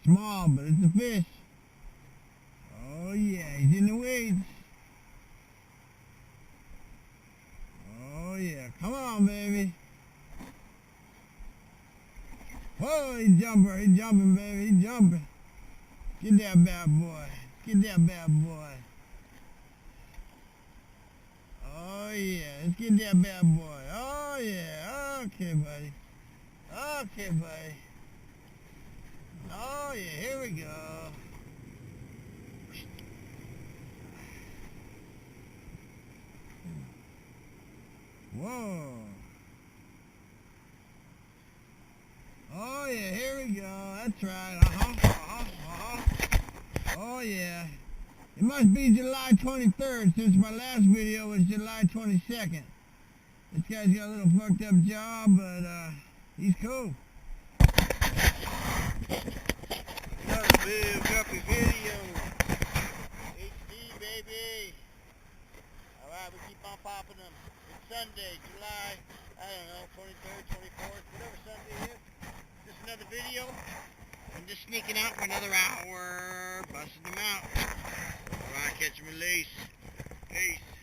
small, but it's a fish. Oh yeah, he's in the weeds. Oh yeah, come on, baby. Whoa, he's jumping, baby, he's jumping. Get that bad boy, get that bad boy. Oh yeah, let's get that bad boy. Oh yeah, okay, buddy. Okay, buddy. Oh yeah, here we go. Whoa. Oh yeah, here we go. That's right. Oh yeah. It must be July 23rd since my last video was July 22nd. This guy's got a little fucked up job, but he's cool. Another big guppy video. HD baby. Alright, we keep on popping them. It's Sunday, July, I don't know, 23rd, 24th, whatever Sunday is. Just another video. I'm just sneaking out for another hour, busting them out. Alright, catch and release. Peace.